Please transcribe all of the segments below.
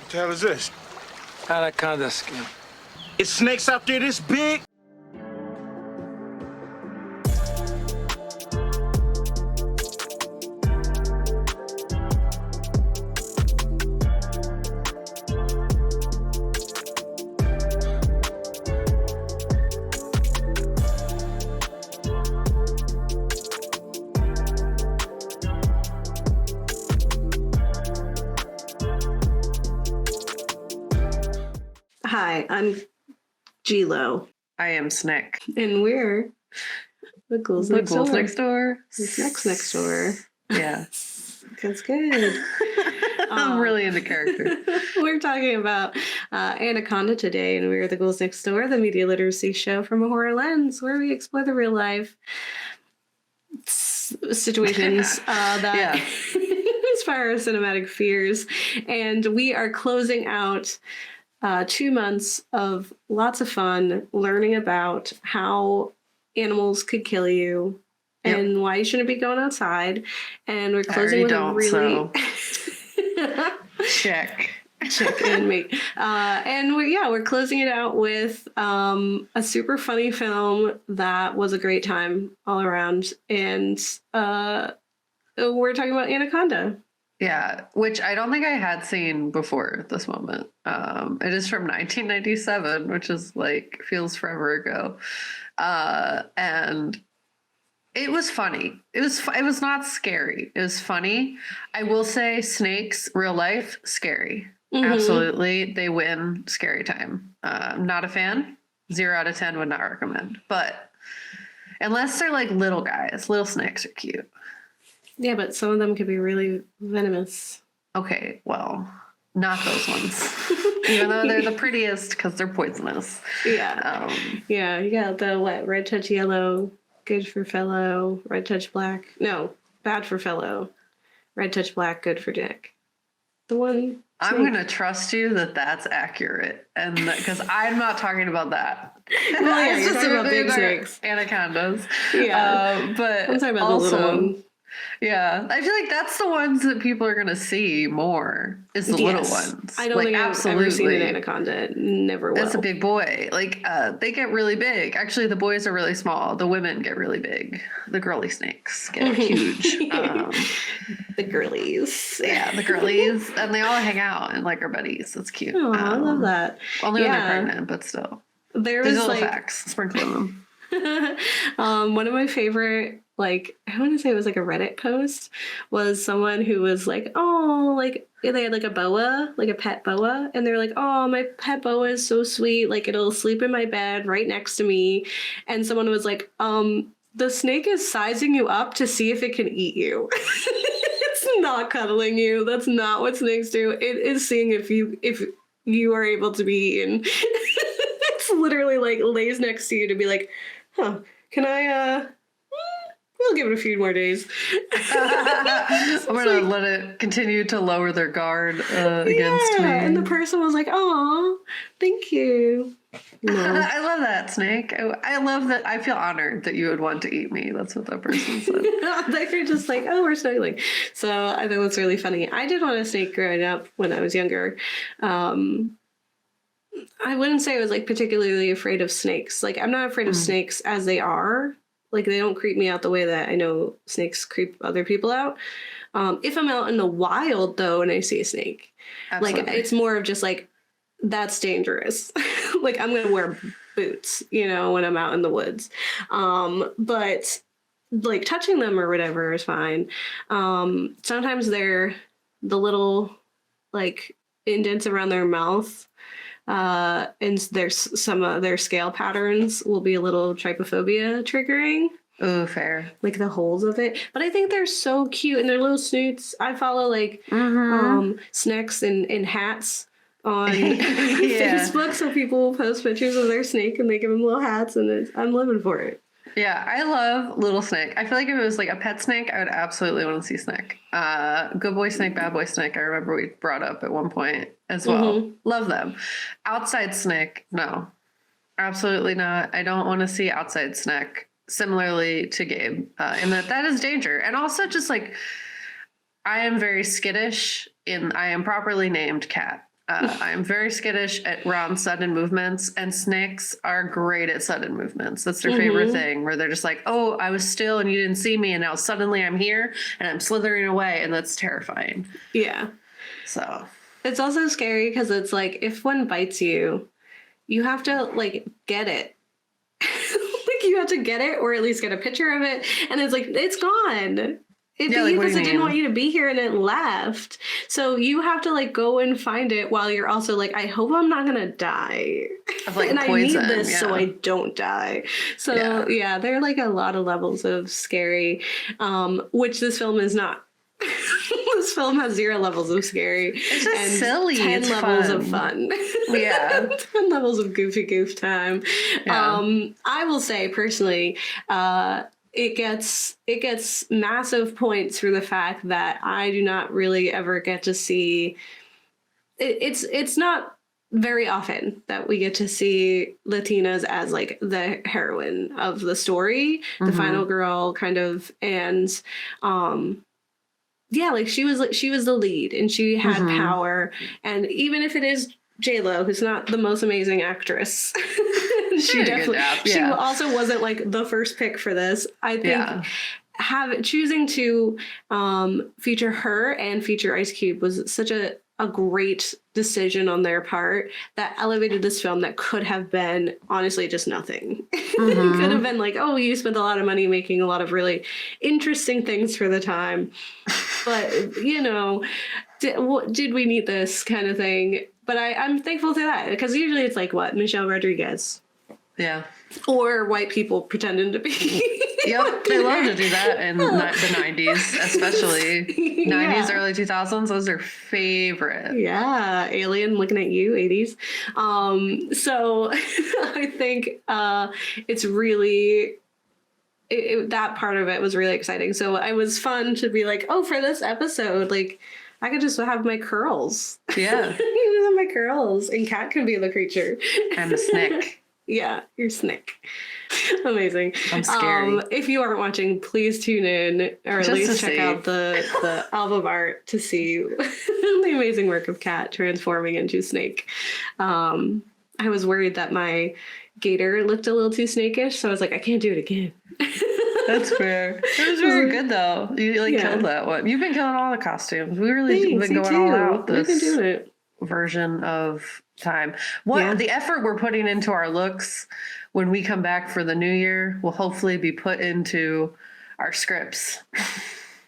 What the hell is this? Anaconda skin. It's snakes out there this big? Hi, I'm G-Lo. I am Snick. And we're the Ghouls The Next Ghouls Door. Next Door. The Snacks Next Door. Yeah. That's good. I'm really into character. We're talking about Anaconda today, and we're the Ghouls Next Door, the media literacy show from a horror lens, where we explore the real life situations that inspire our cinematic fears. And we are closing out 2 months of lots of fun learning about how animals could kill you and why you shouldn't be going outside. And we're closing with a really check in me. And we're closing it out with a super funny film that was a great time all around. And we're talking about Anaconda. Yeah, which I don't think I had seen before at this moment. It is from 1997, which is like feels forever ago. And it was funny. It was not scary. It was funny. I will say snakes, real life, scary. Mm-hmm. Absolutely. They win scary time. Not a fan. 0 out of 10 would not recommend. But unless they're like little guys, little snakes are cute. Yeah, but some of them could be really venomous. Okay, well, not those ones. Even though they're the prettiest because they're poisonous. Yeah. Yeah, you got the red touch yellow, good for fellow, red touch black. No, bad for fellow. Red touch black, good for dick. The one. I'm going to trust you that that's accurate. And because I'm not talking about that. Well, yeah, you're talking about big snakes. Anacondas. Yeah. But I'm talking about also, the little one. Yeah, I feel like that's the ones that people are going to see more is the little ones. I don't think I've ever seen an anaconda. Never will. It's a big boy. Like, they get really big. Actually, the boys are really small. The women get really big. The girly snakes get huge. The girlies. Yeah, the girlies. And they all hang out and like are buddies. It's cute. Oh, I love that. Only when they're pregnant, but still. There's little facts. Sprinkling them. One of my favorite, like, I want to say it was like a Reddit post, was someone who was like, oh, like they had like a boa, like a pet boa, and they're like, oh, my pet boa is so sweet, like it'll sleep in my bed right next to me. And someone was like, the snake is sizing you up to see if it can eat you. It's not cuddling you. That's not what snakes do. It is seeing if you are able to be eaten. It's literally like lays next to you to be like, huh, can I, we'll give it a few more days. I'm going to let it continue to lower their guard against me. And the person was like, oh, thank you. No. I love that, Snake. I love that. I feel honored that you would want to eat me. That's what that person said. They were just like, oh, we're snuggling. So I think that's really funny. I did want a snake growing up when I was younger. I wouldn't say I was like particularly afraid of snakes. Like, I'm not afraid of snakes as they are. Like, they don't creep me out the way that I know snakes creep other people out. If I'm out in the wild, though, and I see a snake, like, it's more of just like, that's dangerous. Like, I'm going to wear boots, when I'm out in the woods. But like touching them or whatever is fine. Sometimes they're the little like indents around their mouth. And there's some of their scale patterns will be a little trypophobia triggering. Oh, fair. Like the holes of it. But I think they're so cute and their little snoots. I follow like snakes in hats on Facebook. So people will post pictures of their snake and they give them little hats and I'm living for it. Yeah, I love little snake. I feel like if it was like a pet snake, I would absolutely want to see snake. Good boy snake, bad boy snake. I remember we brought up at one point as well. Love them. Outside snake, no. Absolutely not. I don't want to see outside snake. Similarly to Gabe, in that is danger. And also just like, I am very skittish I am properly named cat. I'm very skittish around sudden movements, and snakes are great at sudden movements. That's their favorite thing, where they're just like, oh, I was still and you didn't see me, and now suddenly I'm here and I'm slithering away, and that's terrifying. Yeah. So It's also scary because it's like, if one bites you, you have to, like, get it. Like, you have to get it, or at least get a picture of it, and it's like, it's gone. It Yeah, beat you like, what do because you it didn't mean? want you to be here and it left. So you have to, like, go and find it while you're also like, I hope I'm not gonna die. Of, like, And poison, I need this so yeah. I don't die. So yeah, there are like a lot of levels of scary, which this film is not. This film has 0 levels of scary. It's just and silly. 10 It's levels fun. of fun. Yeah. 10 levels of goofy goof time. Yeah. I will say personally, it gets massive points for the fact that I do not really ever get to see. It's not very often that we get to see Latinas as like the heroine of the story, the final girl kind of, and yeah, like she was the lead and she had power, and even if it is J-Lo, who's not the most amazing actress, she did a good job, she yeah. also wasn't like the first pick for this. I think choosing to feature her and feature Ice Cube was such a great decision on their part that elevated this film that could have been honestly just nothing. It could have been like, oh, you spent a lot of money making a lot of really interesting things for the time, but you know, did we need this kind of thing? But I'm thankful to that, because usually it's like, what, Michelle Rodriguez Yeah. or white people pretending to be. Yep, they love to do that in the 90s, especially 90s, early 2000s. Those are favorite. Yeah, Alien looking at you, 80s. So I think it's really, that part of it was really exciting. So it was fun to be like, oh, for this episode, like, I could just have my curls. Yeah. My curls, and Cat could be the creature. I'm a snick. Yeah, you're Snick. Amazing. I'm scary. If you aren't watching, please tune in, or at Just least to check see. out the album art to see the amazing work of Cat transforming into Snake. I was worried that my gator looked a little too snakish, so I was like, I can't do it again. That's fair. It was very good though. You killed that one. You've been killing all the costumes. We really Thanks, been you going all too. out We've been this doing it. version of time. Yeah. The effort we're putting into our looks when we come back for the new year will hopefully be put into our scripts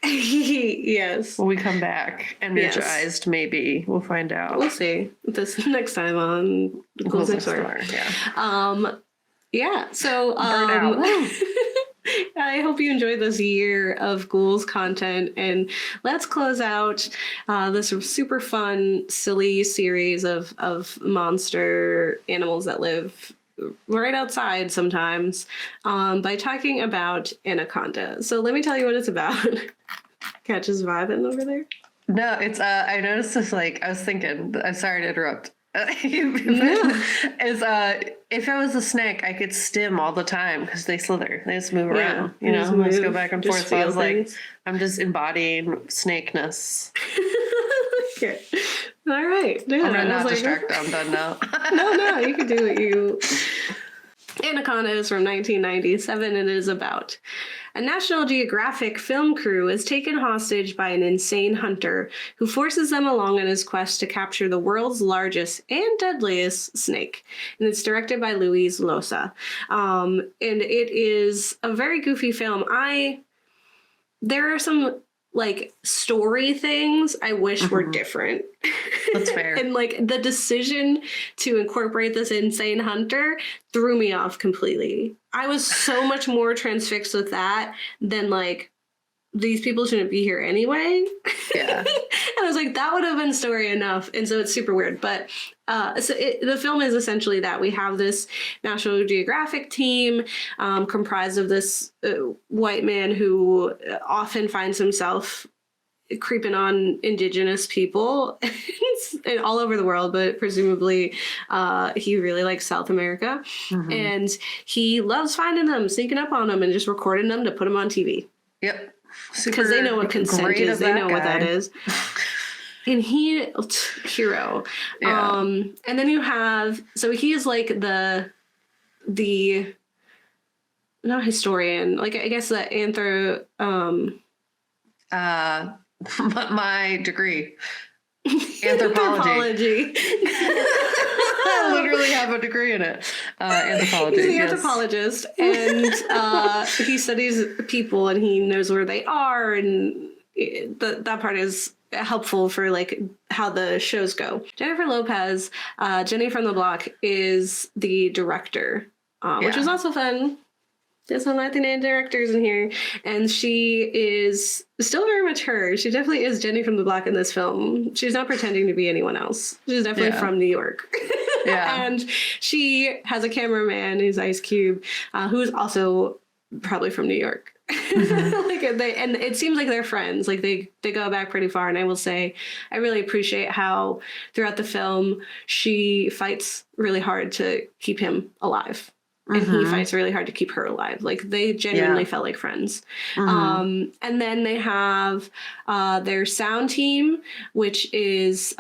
Yes. when we come back. Energized, maybe. We'll find out. We'll see this next time on Ghouls Next Door. Yeah. Yeah. So Burn out. Woo. I hope you enjoyed this year of Ghouls content, and let's close out this super fun, silly series of monster animals that live right outside sometimes by talking about Anaconda. So let me tell you what it's about. Catches vibing over there? No, it's I noticed this, like, I was thinking, I'm sorry to interrupt. Is if I was a snake, I could stim all the time because they slither. They just move around. You know, they just go back and forth. So I was like, I'm just embodying snakeness. Okay. All right. I'm gonna not distract. I'm done now. No, you can do what you. Anaconda is from 1997 and is about a National Geographic film crew is taken hostage by an insane hunter who forces them along on his quest to capture the world's largest and deadliest snake. And it's directed by Luis Loza. And it is a very goofy film. There are some like story things I wish were different. That's fair. And like the decision to incorporate this insane hunter threw me off completely. I was so much more transfixed with that than like, these people shouldn't be here anyway. Yeah. And I was like, that would have been story enough. And so it's super weird. But the film is essentially that. We have this National Geographic team comprised of this white man who often finds himself creeping on indigenous people all over the world, but presumably he really likes South America. And he loves finding them, sneaking up on them, and just recording them to put them on TV. Yep. Because they know what consent is. They know what that is. And hero. Yeah. And then you have, so he is like the not historian, like I guess the My degree. Anthropology. I literally have a degree in it. Anthropology. He's an anthropologist, and he studies people, and he knows where they are, and that part is helpful for like how the shows go. Jennifer Lopez, Jenny from the Block, is the director, which is also fun. There's some Latina directors in here, and she is still very much her. She definitely is Jenny from the Block in this film. She's not pretending to be anyone else. She's definitely from New York. Yeah. And she has a cameraman who's Ice Cube, who's also probably from New York. And it seems like they're friends. Like they go back pretty far. And I will say, I really appreciate how throughout the film she fights really hard to keep him alive. And he fights really hard to keep her alive. Like they genuinely felt like friends. And then they have their sound team, which is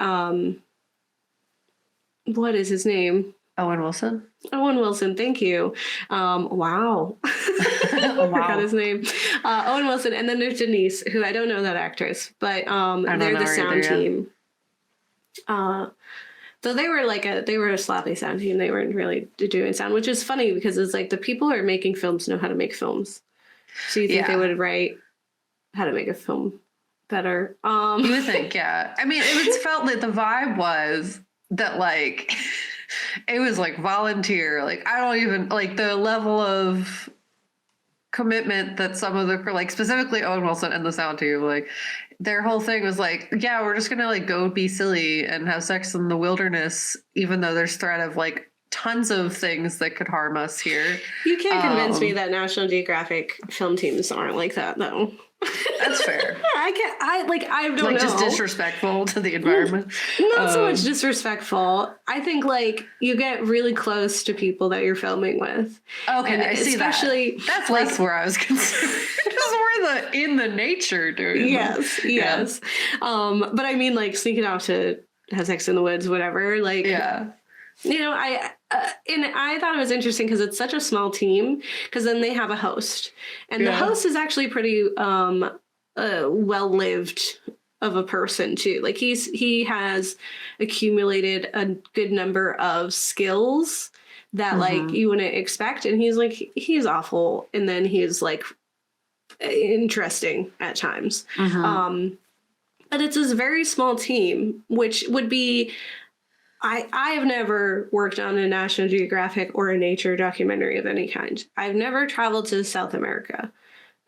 what is his name? Owen Wilson. Owen Wilson, thank you. Wow. I forgot his name. Owen Wilson. And then there's Denise, who I don't know that actress, but they're the sound team. So they were a sloppy sound team. They weren't really doing sound, which is funny because it's like the people who are making films know how to make films. So you think they would write how to make a film better? You would think, yeah. I mean, it was felt like the vibe was that like it was like volunteer. Like I don't even like the level of commitment that some of the like specifically Owen Wilson and the sound team, like their whole thing was like, yeah, we're just gonna like go be silly and have sex in the wilderness, even though there's threat of like tons of things that could harm us here. You can't convince me that National Geographic film teams aren't like that, though. That's fair. I don't know. Just disrespectful to the environment. Not so much disrespectful. I think like you get really close to people that you're filming with. Okay, and I see especially that. That's less where I was concerned. Because we're in the nature, dude. Yes. But I mean, like sneaking off to have sex in the woods, whatever. Like, you know, I thought it was interesting because it's such a small team. Because then they have a host, and the host is actually pretty well lived of a person too. Like he has accumulated a good number of skills that like you wouldn't expect, and he's awful, and then he's like interesting at times. But it's this very small team, which would be. I have never worked on a National Geographic or a nature documentary of any kind. I've never traveled to South America.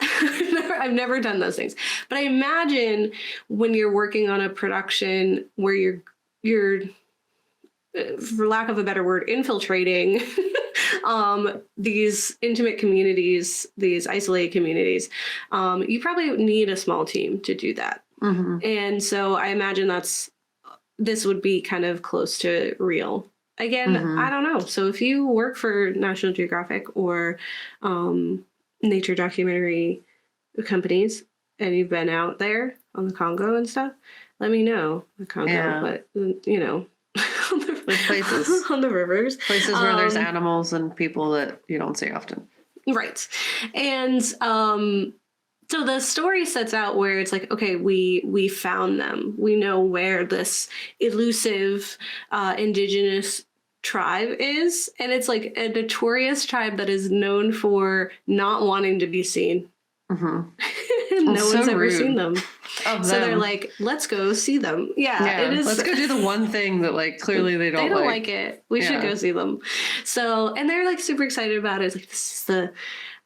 I've never done those things. But I imagine when you're working on a production where you're for lack of a better word, infiltrating these intimate communities, these isolated communities, you probably need a small team to do that. And so I imagine this would be kind of close to real. Again, I don't know. So if you work for National Geographic or nature documentary companies and you've been out there on the Congo and stuff, let me know. The Congo, but you know, on the places, on the rivers, places where there's animals and people that you don't see often. Right. And so the story sets out where it's like, okay, we found them. We know where this elusive indigenous tribe is. And it's like a notorious tribe that is known for not wanting to be seen. No one's ever seen them. So they're like, let's go see them. Yeah, it is. Let's go do the one thing that like clearly they don't like it. We should go see them. So, and they're like super excited about it. It's like, this is the,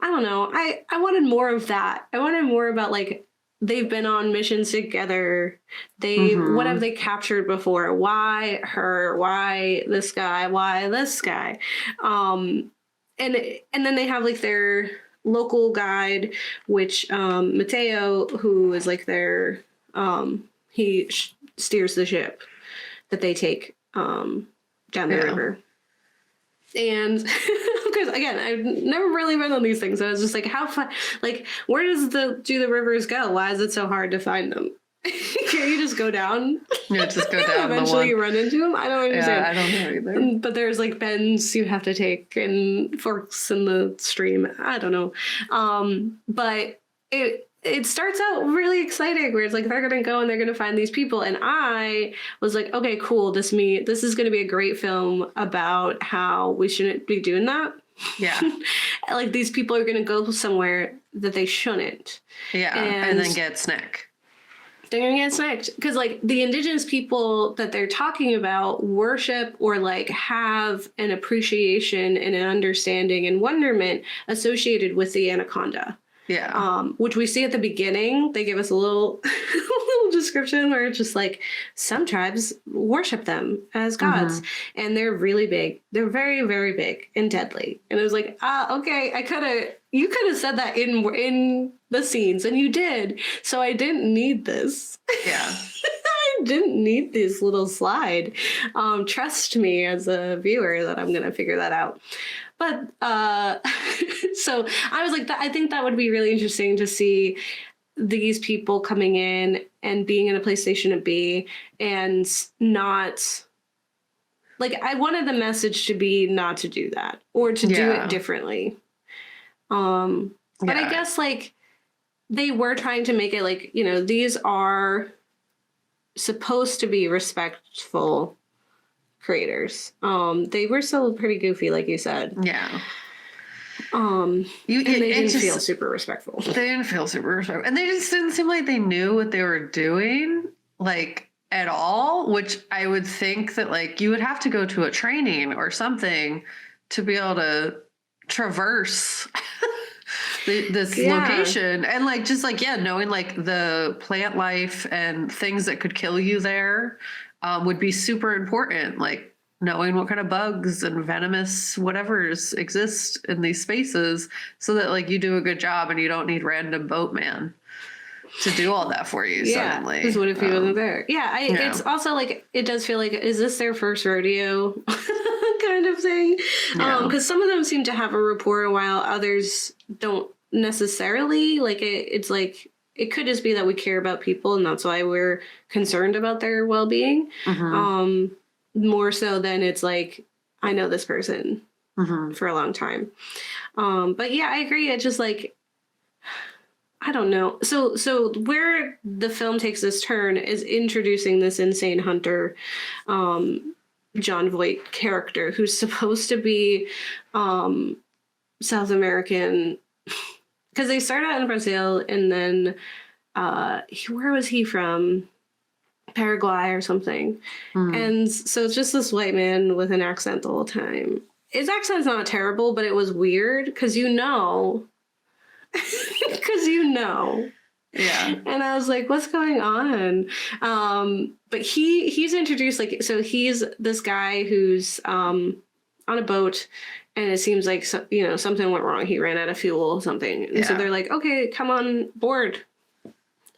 I don't know. I wanted more of that. I wanted more about like, they've been on missions together. What have they captured before? Why her? Why this guy? Why this guy? And then they have like their local guide, which Mateo, who is like their he steers the ship that they take down the river. And because again, I've never really been on these things, so I was just like, how fun? Like, where do the rivers go? Why is it so hard to find them? Can't you just go down? Yeah, just go down the Eventually one. you run into him. I don't understand. Yeah, I don't know either. But there's like bends you have to take and forks in the stream. I don't know. But it starts out really exciting where it's like they're gonna go and they're gonna find these people, and I was like, okay, cool, this is gonna be a great film about how we shouldn't be doing that. Yeah. Like these people are gonna go somewhere that they shouldn't. Yeah, and then get snack. They're gonna get snacked because like the indigenous people that they're talking about worship or like have an appreciation and an understanding and wonderment associated with the anaconda. Yeah. Which we see at the beginning. They give us a little little description where it's just like some tribes worship them as gods, and they're really big. They're very, very big and deadly. And it was like, okay, you could have said that in the scenes, and you did. So I didn't need this. Yeah. I didn't need this little slide. Trust me as a viewer that I'm gonna figure that out. But so I was like, I think that would be really interesting to see these people coming in and being in a place they shouldn't be, and not like I wanted the message to be not to do that or to do it differently. But I guess like they were trying to make it like, you know, these are supposed to be respectful creators. They were still pretty goofy, like you said. Yeah. And they didn't feel super respectful. They didn't feel super respectful. And they just didn't seem like they knew what they were doing, like, at all, which I would think that, like, you would have to go to a training or something to be able to traverse this location. And, like, just, like, knowing, like, the plant life and things that could kill you there would be super important. Like, knowing what kind of bugs and venomous whatevers exist in these spaces so that, like, you do a good job and you don't need random boatman to do all that for you suddenly. Because what if he wasn't there? It's also, like, it does feel like, is this their first rodeo kind of thing? Because some of them seem to have a rapport while others don't necessarily. Like, it's like, it could just be that we care about people and that's why we're concerned about their well-being. More so than it's like, I know this person for a long time. But yeah, I agree. It's just like, I don't know. So where the film takes this turn is introducing this insane hunter, John Voight character, who's supposed to be South American, because they start out in Brazil and then where was he from? Paraguay or something. And so it's just this white man with an accent the whole time. His accent's not terrible, but it was weird because you know. Yeah. And I was like, what's going on? But he's introduced, like, so he's this guy who's on a boat, and it seems like something went wrong. He ran out of fuel or something. And so they're like, okay, come on board.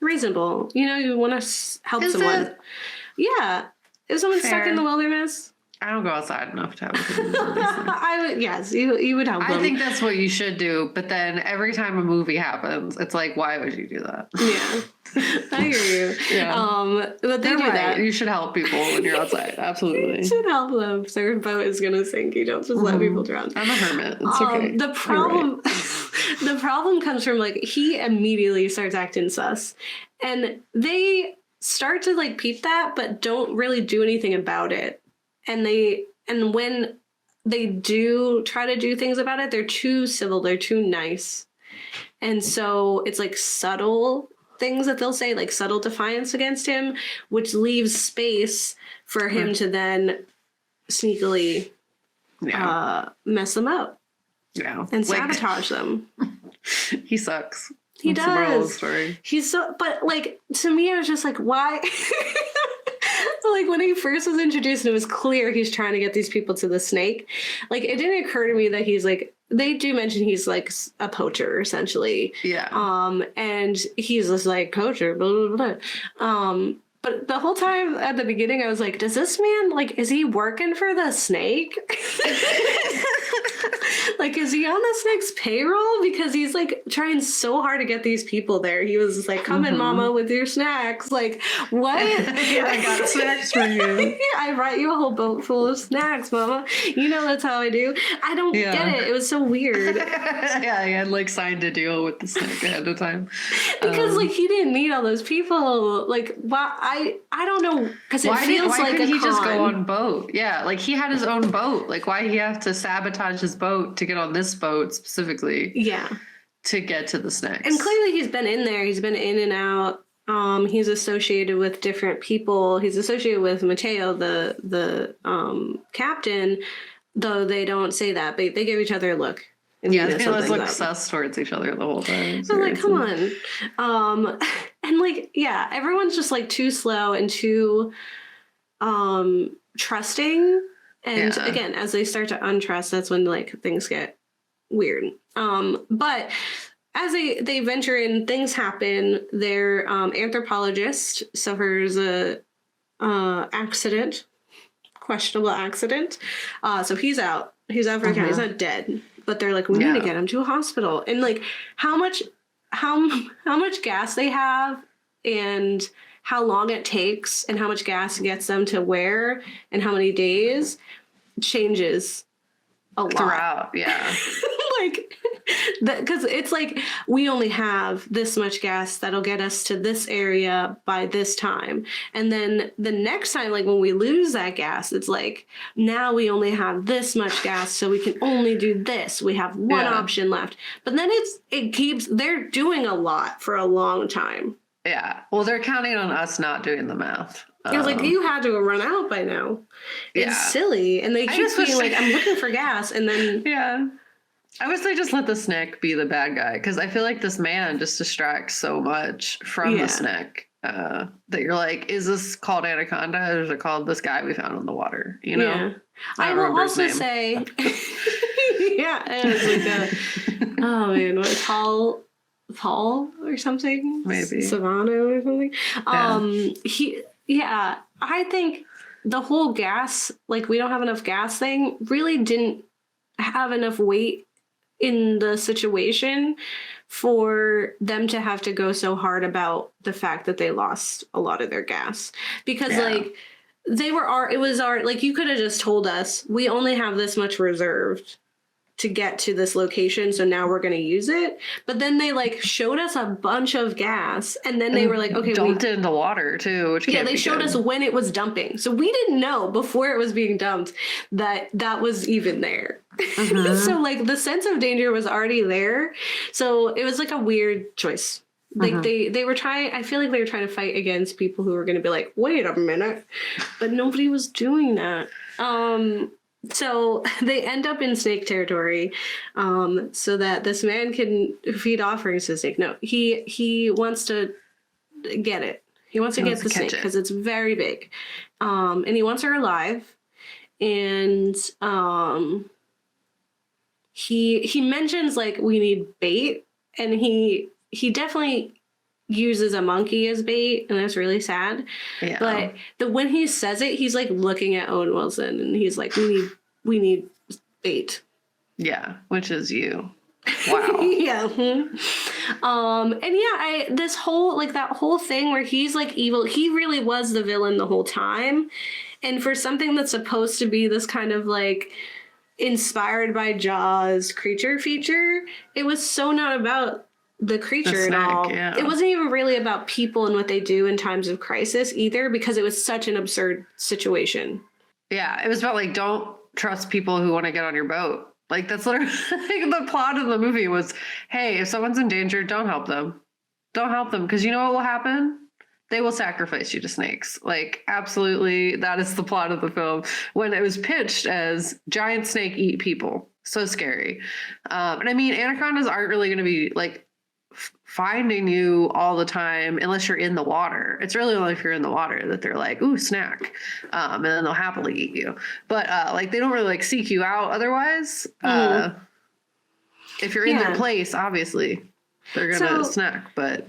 Reasonable. You want to help someone. Yeah. If someone's stuck in the wilderness. I don't go outside enough to have I would, yes, you would help them. I think that's what you should do, but then every time a movie happens, it's like, why would you do that? Yeah. I hear you. Yeah. But they do that. You should help people when you're outside. Absolutely. You should help them. If their boat is gonna sink, you don't just let people drown. I'm a hermit. It's okay. The problem the problem comes from, like, he immediately starts acting sus. And they start to, like, peep that, but don't really do anything about it. And when they do try to do things about it, they're too civil, they're too nice. And so it's like subtle things that they'll say, like subtle defiance against him, which leaves space for him to then sneakily mess them up. Yeah. And sabotage them. He sucks. He That's the moral of the does. story. He's so, but like, to me, I was just like, why? Like, when he first was introduced and it was clear he's trying to get these people to the snake, like, it didn't occur to me that he's like, they do mention he's like a poacher, essentially. Yeah. And he's just like, poacher, blah, blah, blah. But the whole time at the beginning, I was like, does this man, like, is he working for the snake? Like, is he on the snake's payroll? Because he's, like, trying so hard to get these people there. He was just like, come in, mama, with your snacks. Like, what? Yeah, I got snacks for you. I brought you a whole boat full of snacks, mama. You know that's how I do. I don't get it. It was so weird. Yeah, I had, like, signed a deal with the snake ahead of time. Because, like, he didn't need all those people. Like, I don't know. Because it feels like couldn't he just go con. on boat? Yeah, like, he had his own boat. Like, why he have to sabotage his boat to get on this boat specifically? Yeah. To get to the snacks. And clearly he's been in there. He's been in and out. He's associated with different people. He's associated with Mateo, the captain, though they don't say that. They give each other a look. Yeah, they always look sus towards each other the whole time. I'm like, come on. And like, yeah, everyone's just like too slow and too trusting. And again, as they start to untrust, that's when like things get weird. But as they venture in, things happen. Their anthropologist suffers a questionable accident. So he's out. He's out for the count. He's not dead, but they're like, we need to get him to a hospital. And like, how much gas they have, and how long it takes, and how much gas gets them to where, and how many days changes a lot throughout. Yeah. Like, because it's like, we only have this much gas that'll get us to this area by this time. And then the next time, like when we lose that gas, it's like, now we only have this much gas, so we can only do this. We have one option left. But then they're doing a lot for a long time. Yeah. Well, they're counting on us not doing the math. It was like, you had to have run out by now. It's silly. And they keep being like, I'm looking for gas. And then... Yeah. I wish they just let the snake be the bad guy, because I feel like this man just distracts so much from the snake that you're like, is this called Anaconda, or is it called this guy we found in the water? You know? Yeah. I will also say... Yeah. It was like oh man, what, Paul or something? Maybe. Savano or something? Yeah. I think the whole gas, like, we don't have enough gas thing, really didn't have enough weight in the situation for them to have to go so hard about the fact that they lost a lot of their gas. Because like, it was like, you could have just told us, we only have this much reserved to get to this location, so now we're going to use it. But then they like showed us a bunch of gas, and then they were like, okay, dumped it in the water too, which they showed us when it was dumping, so we didn't know before it was being dumped that was even there. So like, the sense of danger was already there, so it was like a weird choice. Like they were trying, I feel like they were trying to fight against people who were going to be like, wait a minute, but nobody was doing that. So they end up in snake territory, so that this man can feed offerings to the snake. No, he wants to get it. He wants to get the snake because it's very big, and he wants her alive. And he mentions like, we need bait, and he definitely uses a monkey as bait, and that's really sad. Yeah. But when he says it, he's like looking at Owen Wilson, and he's like, we need bait. Yeah, which is you. Wow. Yeah. And yeah, this whole, like, that whole thing where he's like evil, he really was the villain the whole time. And for something that's supposed to be this kind of like inspired by Jaws creature feature, it was so not about the creature at all. Yeah. It wasn't even really about people and what they do in times of crisis either, because it was such an absurd situation. Yeah, it was about like, don't trust people who want to get on your boat. Like, that's literally the plot of the movie was, hey, if someone's in danger, don't help them. Don't help them, because you know what will happen? They will sacrifice you to snakes. Like, absolutely, that is the plot of the film. When it was pitched as giant snake eat people. So scary. And I mean, anacondas aren't really going to be like finding you all the time unless you're in the water. It's really only if you're in the water that they're like, ooh, snack. And then they'll happily eat you. But like, they don't really like seek you out otherwise. If you're in their place, obviously they're gonna snack. But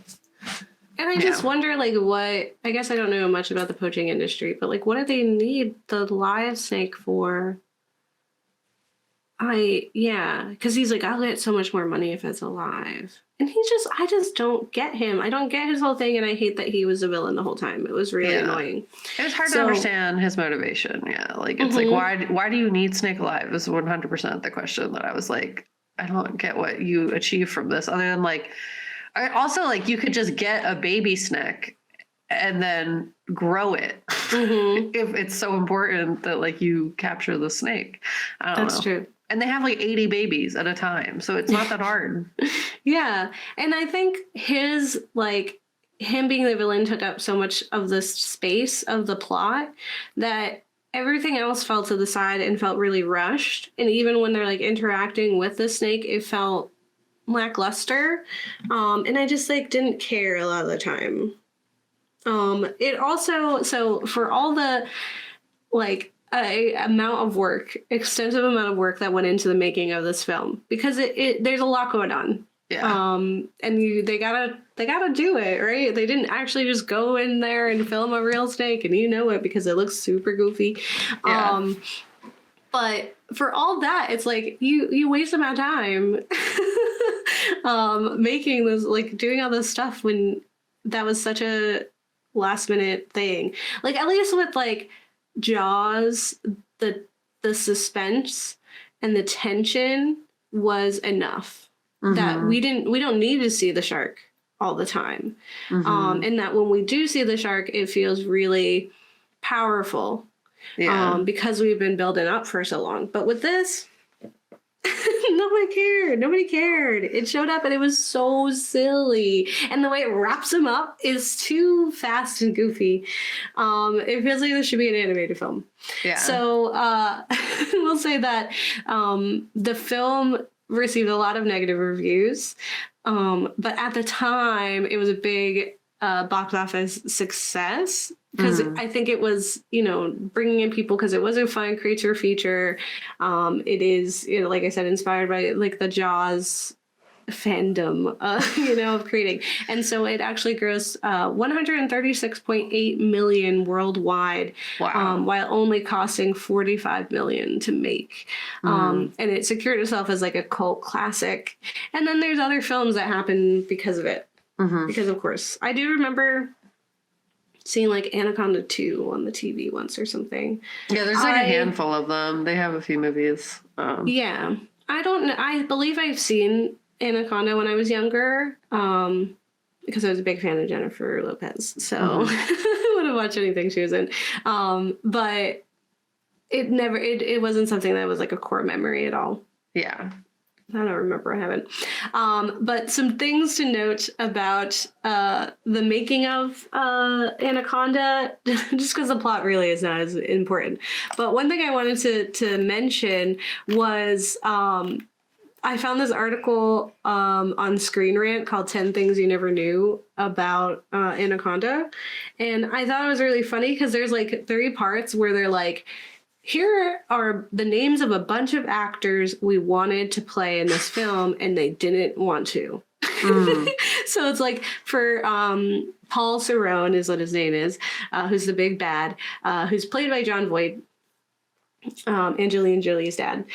And I just wonder, like, what, I guess I don't know much about the poaching industry, but, like, what do they need the live snake for? Because he's like, I'll get so much more money if it's alive. And I just don't get him. I don't get his whole thing, and I hate that he was a villain the whole time. It was really annoying. It was hard to understand his motivation. Yeah, like, it's like, why do you need Snake alive is 100% the question that I was like, I don't get what you achieve from this, other than, like, also, like, you could just get a baby snake and then grow it if it's so important that, like, you capture the snake. I don't know. That's true. And they have like 80 babies at a time, so it's not that hard. Yeah. And I think his, like, him being the villain took up so much of the space of the plot that everything else fell to the side and felt really rushed. And even when they're, like, interacting with the snake, it felt lackluster. And I just, like, didn't care a lot of the time. It also, so for all the, like, extensive amount of work that went into the making of this film, because there's a lot going on. Yeah. And they gotta do it, right? They didn't actually just go in there and film a real snake, and you know it because it looks super goofy. Yeah. But for all that, it's like you waste a amount of time making this, like, doing all this stuff when that was such a last minute thing. Like, at least with, like, Jaws, the suspense and the tension was enough that we don't need to see the shark all the time. And that when we do see the shark, it feels really powerful. Because we've been building up for so long. But with this, nobody cared. It showed up and it was so silly, and the way it wraps him up is too fast and goofy. It feels like this should be an animated film. So we'll say that the film received a lot of negative reviews, but at the time it was a big box office success, because I think it was, bringing in people because it was a fun creature feature. It is, like I said, inspired by, like, the Jaws fandom, of creating. And so it actually grossed $136.8 million worldwide, while only costing $45 million to make. And it secured itself as, like, a cult classic. And then there's other films that happen because of it. Because, of course, I do remember seeing, like, Anaconda 2 on the TV once or something. Yeah, there's, like, a handful of them. They have a few movies. Yeah. I believe I've seen Anaconda when I was younger, because I was a big fan of Jennifer Lopez. So I would have watched anything she was in. But it wasn't something that was, like, a core memory at all. Yeah. I don't remember. I haven't. But some things to note about the making of Anaconda, just because the plot really is not as important. But one thing I wanted to mention was I found this article on Screen Rant called 10 Things You Never Knew About Anaconda. And I thought it was really funny because there's, like, 3 parts where they're like, here are the names of a bunch of actors we wanted to play in this film, and they didn't want to. So it's like, for Paul Cerrone is what his name is, who's the big bad, who's played by Jon Voight, Angelina Jolie's dad.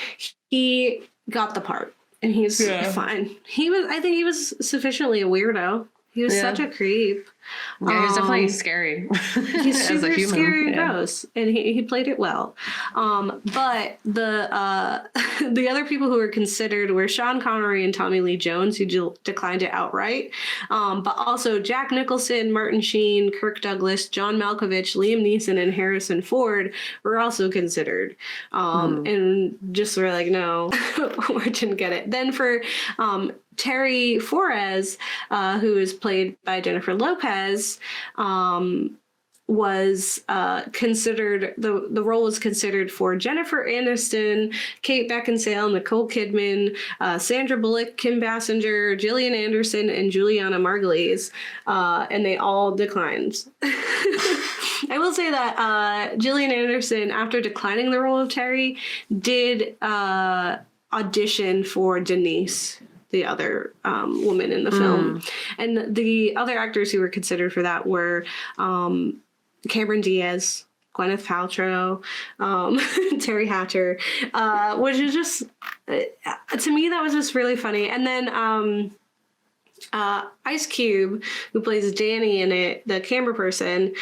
He got the part, and he's fine. I think he was sufficiently a weirdo. He was such a creep. Yeah, he's definitely scary. He's super scary and gross, and he played it well. But the the other people who were considered were Sean Connery and Tommy Lee Jones, who declined it outright. But also Jack Nicholson, Martin Sheen, Kirk Douglas, John Malkovich, Liam Neeson, and Harrison Ford were also considered. And just were like, no, we didn't get it. Then for Terry Flores, who is played by Jennifer Lopez, was considered, the role was considered for Jennifer Aniston, Kate Beckinsale, Nicole Kidman, Sandra Bullock, Kim Basinger, Gillian Anderson, and Juliana Margulies, and they all declined. I will say that Gillian Anderson, after declining the role of Terry, did audition for Denise the other woman in the film. And the other actors who were considered for that were Cameron Diaz, Gwyneth Paltrow, Terry Hatcher, which is just, to me, that was just really funny. And then Ice Cube, who plays Danny in it, the camera person,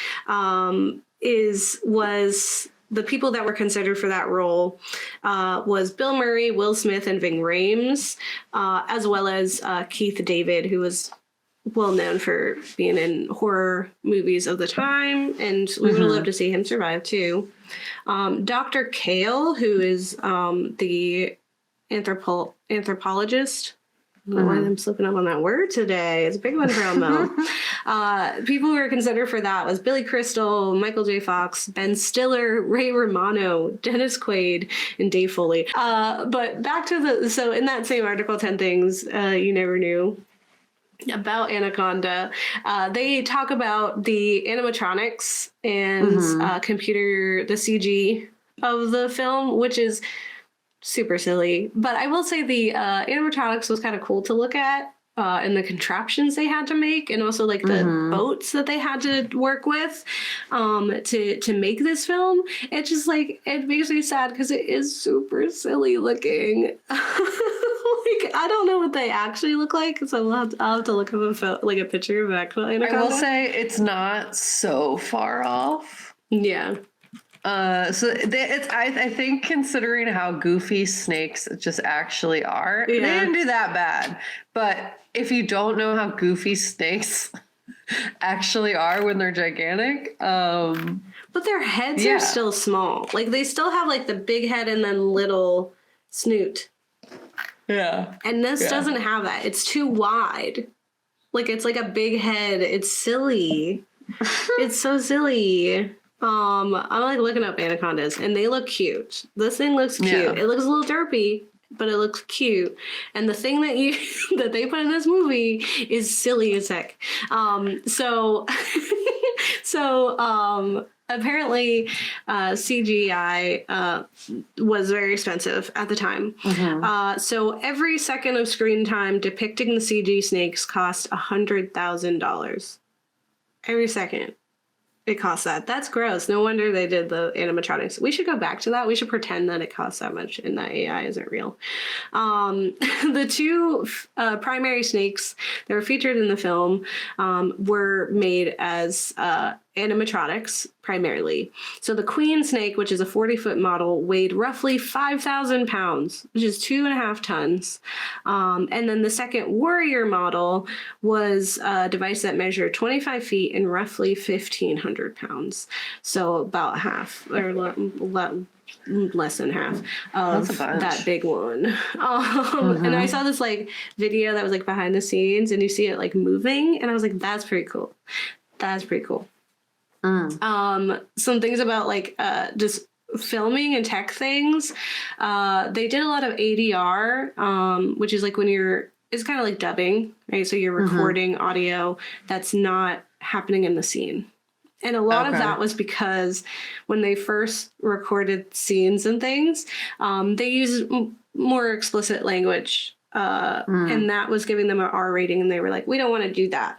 was the people that were considered for that role was Bill Murray, Will Smith, and Ving Rhames, as well as Keith David, who was well known for being in horror movies of the time, and we would love to see him survive too. Dr. Kale, who is the anthropologist. I don't know why I'm slipping up on that word today. It's a big one for Elmo. People who were considered for that was Billy Crystal, Michael J. Fox, Ben Stiller, Ray Romano, Dennis Quaid, and Dave Foley. But back to so in that same article, 10 Things You Never Knew about Anaconda, they talk about the animatronics and the CG of the film, which is super silly. But I will say the animatronics was kind of cool to look at, and the contraptions they had to make, and also like the boats that they had to work with to make this film. It's just like, it makes me sad because it is super silly looking. Like, I don't know what they actually look like, so I'll have to look up a picture of actual Anaconda. I will say it's not so far off. Yeah. I think considering how goofy snakes just actually are, they didn't do that bad. But if you don't know how goofy snakes actually are when they're gigantic, but their heads are still small. Like, they still have like the big head and then little snoot. Yeah. And this doesn't have that. It's too wide. Like, it's like a big head. It's silly. It's so silly. I'm like looking up anacondas, and they look cute. This thing looks cute. Yeah. It looks a little derpy, but it looks cute. And the thing that that they put in this movie is silly as heck. Apparently, CGI was very expensive at the time. So every second of screen time depicting the CG snakes cost $100,000. Every second. It costs that. That's gross. No wonder they did the animatronics. We should go back to that. We should pretend that it costs that much and that AI isn't real. The two primary snakes that were featured in the film were made as animatronics primarily. So the queen snake, which is a 40-foot model, weighed roughly 5,000 pounds, which is 2.5 tons. And then the second warrior model was a device that measured 25 feet and roughly 1,500 pounds. So about half, or less than half of that big one. And I saw this like video that was like behind the scenes, and you see it like moving, and I was like, that's pretty cool. That's pretty cool. Some things about like just filming and tech things. They did a lot of ADR, which is like when it's kind of like dubbing, right? So you're recording audio that's not happening in the scene. And a lot of that was because when they first recorded scenes and things, they used more explicit language. And that was giving them an R rating, and they were like, we don't want to do that.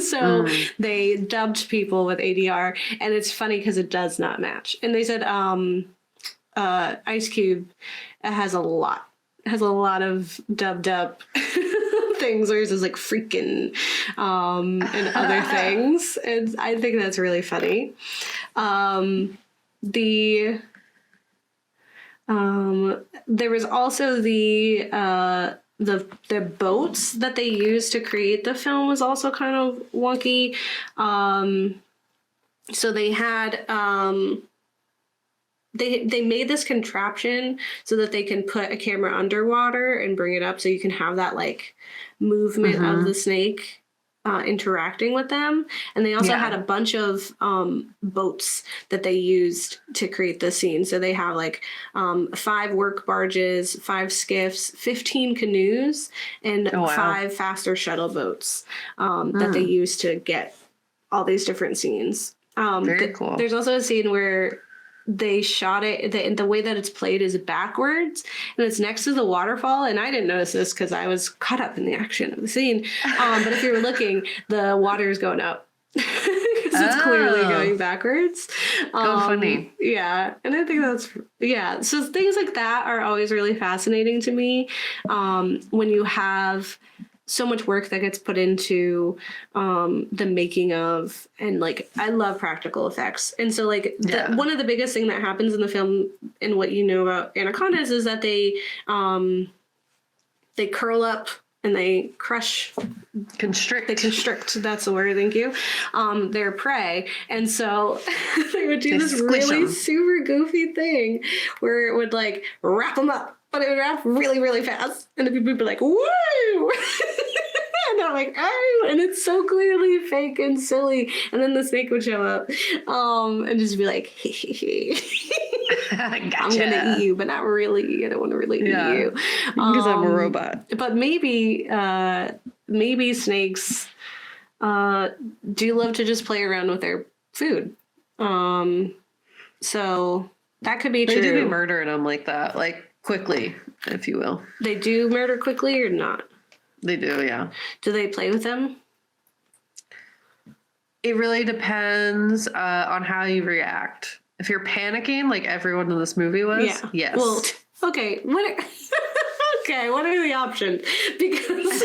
So they dubbed people with ADR, and it's funny because it does not match. And they said Ice Cube has a lot of dubbed up things where it's just like freaking and other things. And I think that's really funny. There was also the boats that they used to create the film was also kind of wonky. So they had they made this contraption so that they can put a camera underwater and bring it up, so you can have that like movement of the snake interacting with them. And they also had a bunch of boats that they used to create the scene. So they have like 5 work barges, 5 skiffs, 15 canoes, and 5 faster shuttle boats that they used to get all these different scenes. Very cool. There's also a scene where they shot it, the way that it's played is backwards, and it's next to the waterfall. And I didn't notice this because I was caught up in the action of the scene. But if you were looking, the water is going up. Because it's clearly going backwards. Funny. Yeah. And I think that's, yeah. So things like that are always really fascinating to me. When you have so much work that gets put into the making of, and like, I love practical effects. And so like one of the biggest thing that happens in the film, and what you know about anacondas, is that they curl up and they constrict. They constrict. That's the word. Thank you. Their prey. And so they would do this really super goofy thing where it would like wrap them up, but it would wrap really, really fast. And the people would be like, woo! And I'm like, oh, and it's so clearly fake and silly. And then the snake would show up and just be like, Gotcha. I'm going to eat you, but not really. I don't want to really eat you. Because I'm a robot. But maybe snakes do love to just play around with their food. So that could be true. They do be murdering them like that, like quickly, if you will. They do murder quickly or not? They do, yeah. Do they play with them? It really depends on how you react. If you're panicking, like everyone in this movie was, yes. Well, okay. What are the options? Because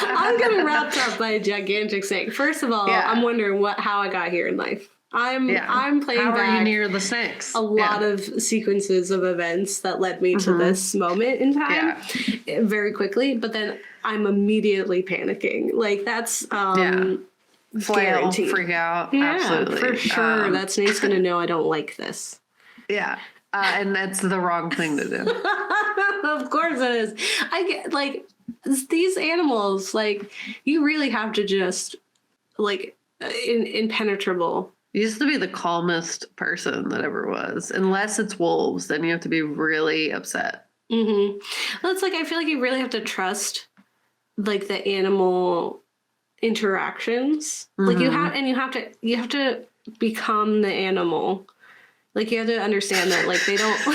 I'm getting wrapped up by a gigantic snake. First of all, I'm wondering how I got here in life. I'm playing how back are you near the snakes? a lot of sequences of events that led me to this moment in time very quickly, but then I'm immediately panicking. Like that's flail, freak out. Yeah, absolutely. For sure. That snake's gonna know I don't like this. Yeah. And that's the wrong thing to do. Of course it is. I get like these animals, like you really have to just like impenetrable. You used to be the calmest person that ever was. Unless it's wolves, then you have to be really upset. Mm-hmm. Well, it's like I feel like you really have to trust like the animal interactions. Like you have to become the animal. Like you have to understand that like they don't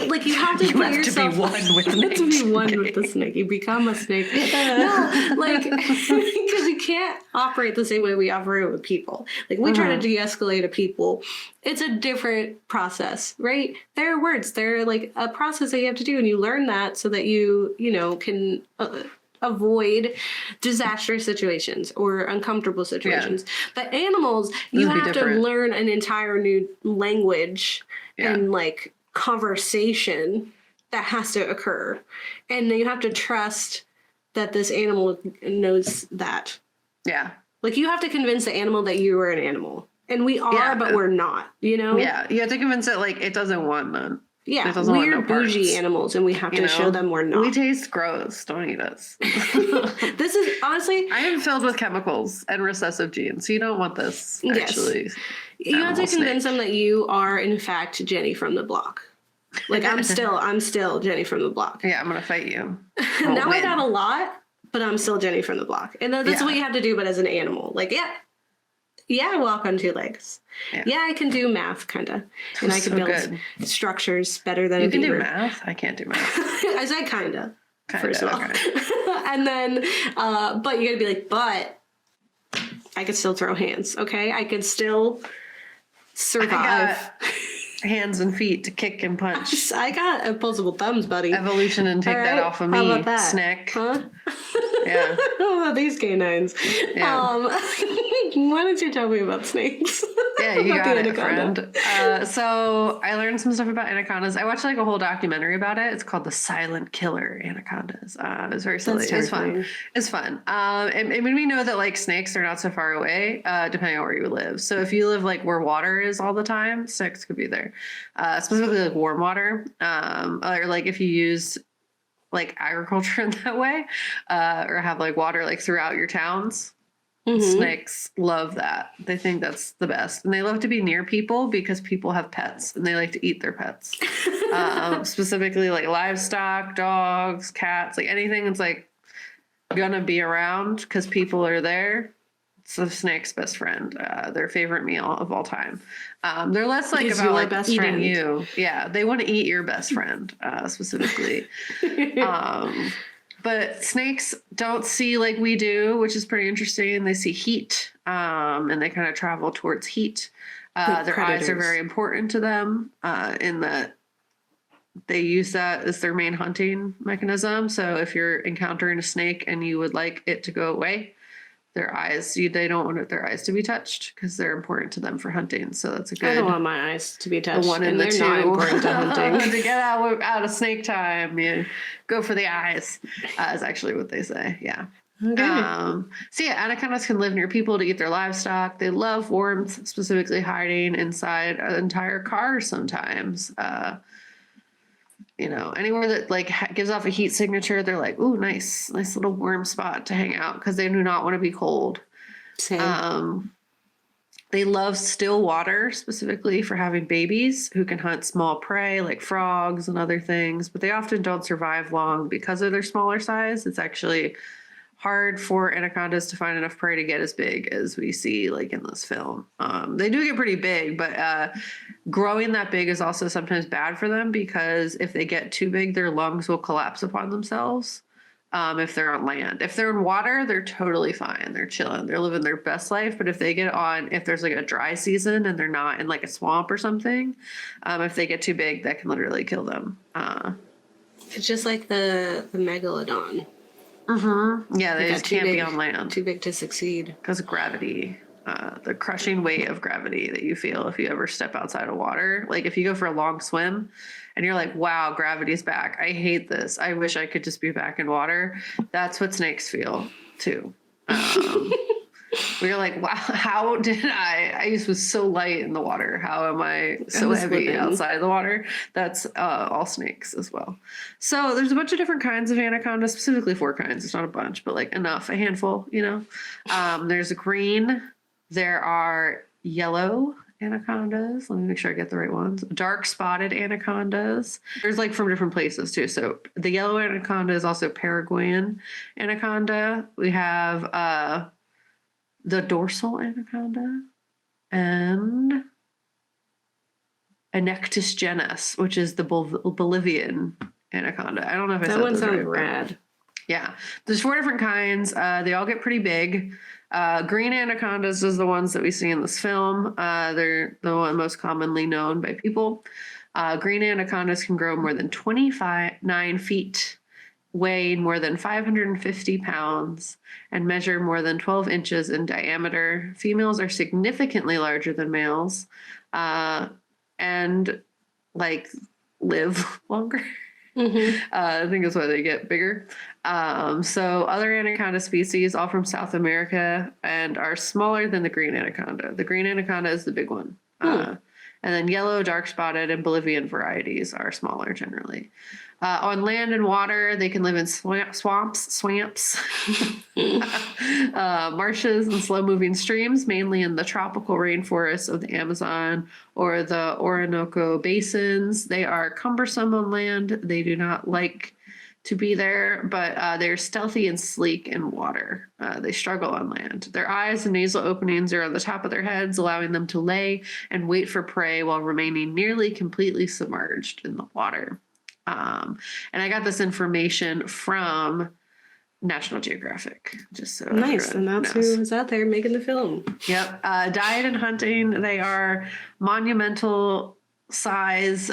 like you have to put yourself to be one with the snake. To be one with the snake. You become a snake. No, like because you can't operate the same way we operate with people. Like we try to de-escalate a people. It's a different process, right? There are words. They're like a process that you have to do, and you learn that so that you can avoid disastrous situations or uncomfortable situations. But animals, you have to learn an entire new language and like conversation that has to occur. And you have to trust that this animal knows that. Yeah. Like you have to convince the animal that you are an animal. And we are, but we're not, you know? Yeah. You have to convince it like it doesn't want none. Yeah, we're bougie animals, and we have to show them we're not. We taste gross. Don't eat us. This is honestly... I am filled with chemicals and recessive genes, so you don't want this, actually. Yes. You have to convince them that you are, in fact, Jenny from the block. Like, I'm still Jenny from the block. Yeah, I'm going to fight you. Now I got a lot, but I'm still Jenny from the block. And that's what you have to do, but as an animal. Like, I walk on two legs. Yeah, I can do math, kind of. And I can build structures better than a beaver. You can do math? I can't do math. I said kind of, first of all. And then, but you got to be like, but I could still throw hands, okay? I could still survive. I got hands and feet to kick and punch. I got opposable thumbs, buddy. Evolution and take that off of me. How about that? Snack. Huh? Yeah. How about these canines? Yeah. Why don't you tell me about snakes? Yeah, you got it, anaconda. friend. So I learned some stuff about anacondas. I watched like a whole documentary about it. It's called The Silent Killer Anacondas. It was very silly. It's fun. It's fun. It made me know that like snakes are not so far away, depending on where you live. So if you live like where water is all the time, snakes could be there. Specifically like warm water. Or like if you use like agriculture in that way, or have like water like throughout your towns. Snakes love that. They think that's the best. And they love to be near people because people have pets and they like to eat their pets. Specifically like livestock, dogs, cats, like anything that's like gonna be around because people are there. So snake's best friend, their favorite meal of all time. They're less like Is about your like best eating friend. you. Yeah, they want to eat your best friend specifically. But snakes don't see like we do, which is pretty interesting. They see heat, and they kind of travel towards heat. Like Their eyes are predators. very important to them in that they use that as their main hunting mechanism. So if you're encountering a snake and you would like it to go away, their eyes, they don't want their eyes to be touched because they're important to them for hunting. So that's a good. I don't want my eyes to be touched. The one and and the they're two. not important to hunting. To get out of snake time, you go for the eyes. Is actually what they say. Yeah. Okay. So yeah, anacondas can live near people to eat their livestock. They love warmth, specifically hiding inside entire cars sometimes. Anywhere that like gives off a heat signature, they're like, ooh, nice little warm spot to hang out because they do not want to be cold. Same. They love still water, specifically for having babies who can hunt small prey like frogs and other things, but they often don't survive long because of their smaller size. It's actually hard for anacondas to find enough prey to get as big as we see like in this film. They do get pretty big, but growing that big is also sometimes bad for them because if they get too big, their lungs will collapse upon themselves. If they're on land, if they're in water, they're totally fine. They're chilling. They're living their best life. But if there's like a dry season and they're not in like a swamp or something, if they get too big, that can literally kill them. It's just like the megalodon. Yeah, they just can't be on land. Too big to succeed. Because of gravity, the crushing weight of gravity that you feel if you ever step outside of water. Like if you go for a long swim and you're like, wow, gravity's back. I hate this. I wish I could just be back in water. That's what snakes feel too. We're like, wow, how did I was so light in the water. How am I so heavy outside the water? That's all snakes as well. So there's a bunch of different kinds of anacondas, specifically 4 kinds. It's not a bunch, but like enough, a handful, There's green. There are yellow anacondas. Let me make sure I get the right ones. Dark spotted anacondas. There's like from different places too. So the yellow anaconda is also Paraguayan anaconda. We have the dorsal anaconda and Anectis genus, which is the Bolivian anaconda. I don't know if I said That one those sounds right, rad. Yeah, there's 4 different kinds. They all get pretty big. Green anacondas is the ones that we see in this film. They're the one most commonly known by people. Green anacondas can grow more than 9 feet, weigh more than 550 pounds, and measure more than 12 inches in diameter. Females are significantly larger than males, and like live longer. I think that's why they get bigger. So other anaconda species, all from South America, and are smaller than the green anaconda. The green anaconda is the big one. And then yellow, dark spotted, and Bolivian varieties are smaller generally. On land and water, they can live in swamps, marshes, and slow-moving streams, mainly in the tropical rainforests of the Amazon or the Orinoco basins. They are cumbersome on land. They do not like to be there, but they're stealthy and sleek in water. They struggle on land. Their eyes and nasal openings are on the top of their heads, allowing them to lay and wait for prey while remaining nearly completely submerged in the water. And I got this information from National Geographic, just so nice. And that's knows. who was out there making the film. Yep. Diet and hunting, they are monumental size,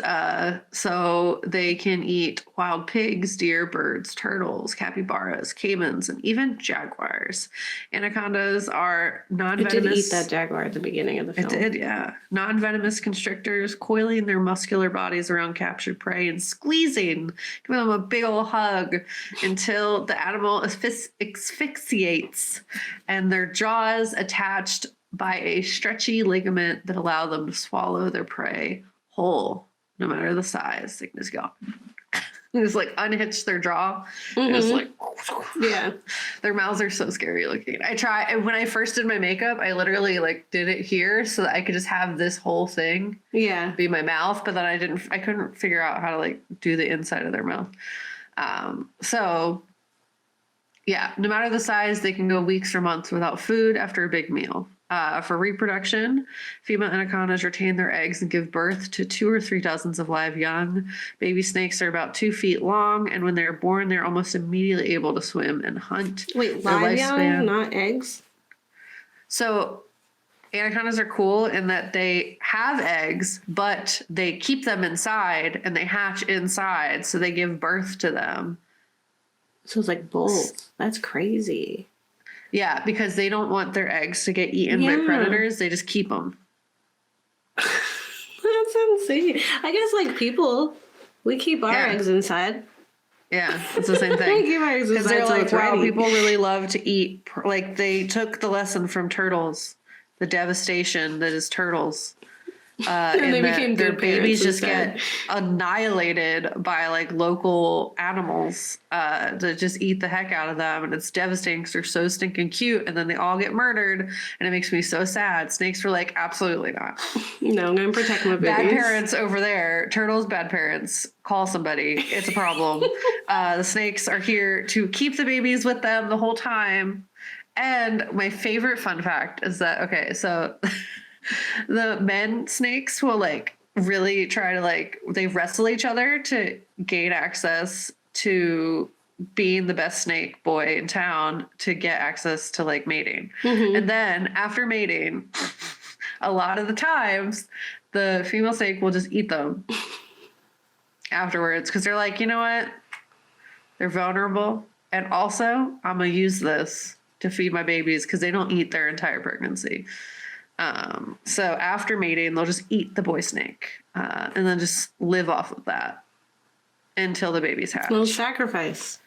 so they can eat wild pigs, deer, birds, turtles, capybaras, caimans, and even jaguars. Anacondas are non-venomous. It did eat that jaguar at the beginning of the film. It did, yeah. Non-venomous constrictors, coiling their muscular bodies around captured prey and squeezing, giving them a big old hug until the animal asphyxiates and their jaws attached by a stretchy ligament that allow them to swallow their prey whole, no matter the size. They can just go. Just like unhitch their jaw. And just like, yeah. Their mouths are so scary looking. When I first did my makeup, I literally like did it here so that I could just have this whole thing be my mouth, but then I couldn't figure out how to like do the inside of their mouth. So Yeah, no matter the size, they can go weeks or months without food after a big meal. For reproduction, female anacondas retain their eggs and give birth to 2 or 3 dozens of live young. Baby snakes are about 2 feet long, and when they're born, they're almost immediately able to swim and hunt. Wait, Their live young, lifespan- not eggs? So anacondas are cool in that they have eggs, but they keep them inside and they hatch inside, so they give birth to them. So it's like both. That's crazy. Yeah, because they don't want their eggs to get eaten by Yeah. predators. They just keep them. That's insane. I guess like people, we keep our Yeah. eggs inside. Yeah, it's the same We thing. keep our eggs Because inside they're till like, it's wow, ready. people really love to eat. Like, they took the lesson from turtles, the devastation that is turtles. And in they that became their good babies parents just instead. get annihilated by like local animals that just eat the heck out of them, and it's devastating because they're so stinking cute, and then they all get murdered, and it makes me so sad. Snakes were like, absolutely not. No, I'm gonna protect my babies. Bad parents over there, turtles, bad parents. Call somebody. It's a problem. The snakes are here to keep the babies with them the whole time. And my favorite fun fact is that, okay, so the men snakes will like really try to like, they wrestle each other to gain access to being the best snake boy in town to get access to like mating. And then after mating, a lot of the times the female snake will just eat them afterwards because they're like, you know what? They're vulnerable. And also, I'm going to use this to feed my babies because they don't eat their entire pregnancy. So after mating, they'll just eat the boy snake and then just live off of that until the babies hatch. Little sacrifice.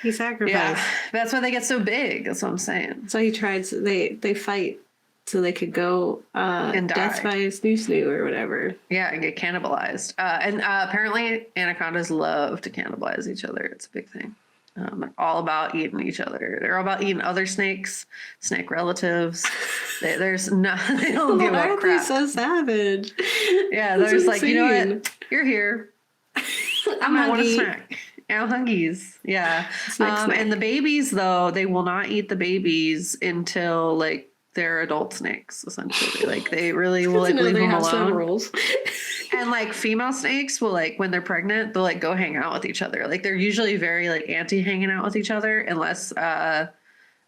He sacrificed. Yeah, that's why they get so big. That's what I'm saying. So he tried. So they fight so they could go And death die. by snoo or whatever. Yeah, and get cannibalized. And apparently, anacondas love to cannibalize each other. It's a big thing. They're all about eating each other. They're all about eating other snakes, snake relatives. There's no, they don't give Why a are they crap. so savage? Yeah, That's they're just like, you know insane. what? You're here. I'm I want a hungry. snack. Yeah, hungies. Yeah. Snack. And the babies, though, they will not eat the babies until like they're adult snakes, essentially. Like they really will like To know leave they them have some alone. rules. And like female snakes will like when they're pregnant, they'll like go hang out with each other. Like they're usually very like anti hanging out with each other unless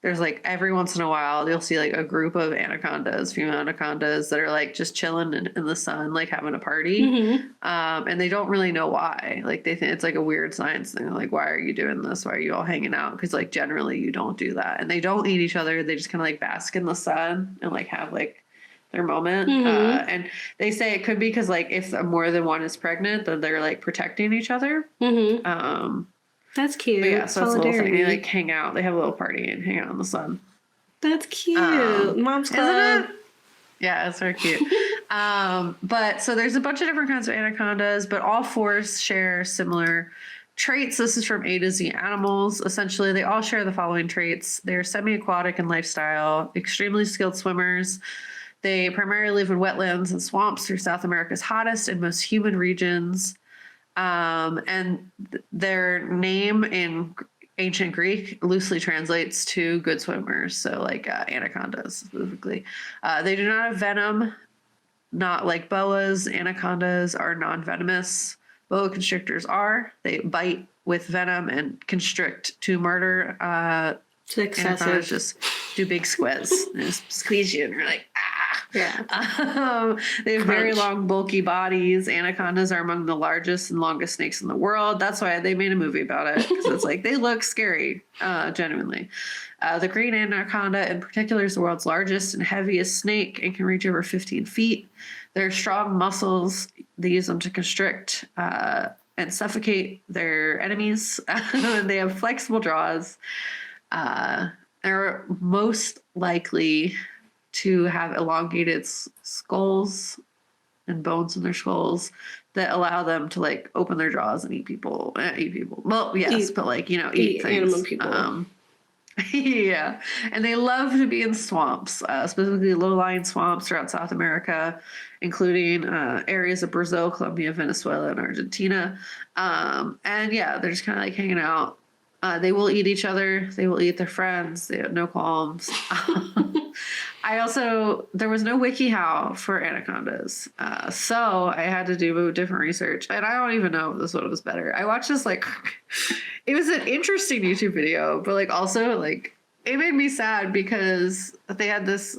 there's like every once in a while you'll see like a group of anacondas, female anacondas that are like just chilling in the sun, like having a party. And they don't really know why. Like they think it's like a weird science thing. Like, why are you doing this? Why are you all hanging out? Because like generally you don't do that. And they don't eat each other. They just kind of like bask in the sun and like have like their moment. And they say it could be because like if more than one is pregnant, then they're like protecting each other. That's cute. But yeah, so it's a little thing. Solidarity. They like hang out. They have a little party and hang out in the sun. That's cute. Mom's Isn't club. it? Yeah, it's very cute. But so there's a bunch of different kinds of anacondas, but all four share similar traits. This is from A to Z animals. Essentially, they all share the following traits. They're semi-aquatic in lifestyle, extremely skilled swimmers. They primarily live in wetlands and swamps through South America's hottest and most humid regions. And their name in ancient Greek loosely translates to good swimmers. So like anacondas specifically. They do not have venom, not like boas. Anacondas are non-venomous. Boa constrictors are. They bite with venom and constrict to murder. It's excessive. Anacondas just do big squeeze. They just squeeze you and you're like, ah. Yeah. They have very Crunch. long, bulky bodies. Anacondas are among the largest and longest snakes in the world. That's why they made a movie about it, because it's like they look scary, genuinely. The green anaconda, in particular, is the world's largest and heaviest snake and can reach over 15 feet. Their strong muscles, they use them to constrict and suffocate their enemies. They have flexible jaws. They're most likely to have elongated skulls and bones in their skulls that allow them to like open their jaws and eat people. Well, yes, Eat- but like, you know, eat eat things. animal people. Yeah. And they love to be in swamps, specifically low-lying swamps throughout South America, including areas of Brazil, Colombia, Venezuela, and Argentina. And yeah, they're just kind of like hanging out They will eat each other. They will eat their friends. They have no qualms. There was no WikiHow for anacondas. So I had to do different research. And I don't even know if this one was better. I watched this, like, it was an interesting YouTube video, but, like, also, like, it made me sad because they had this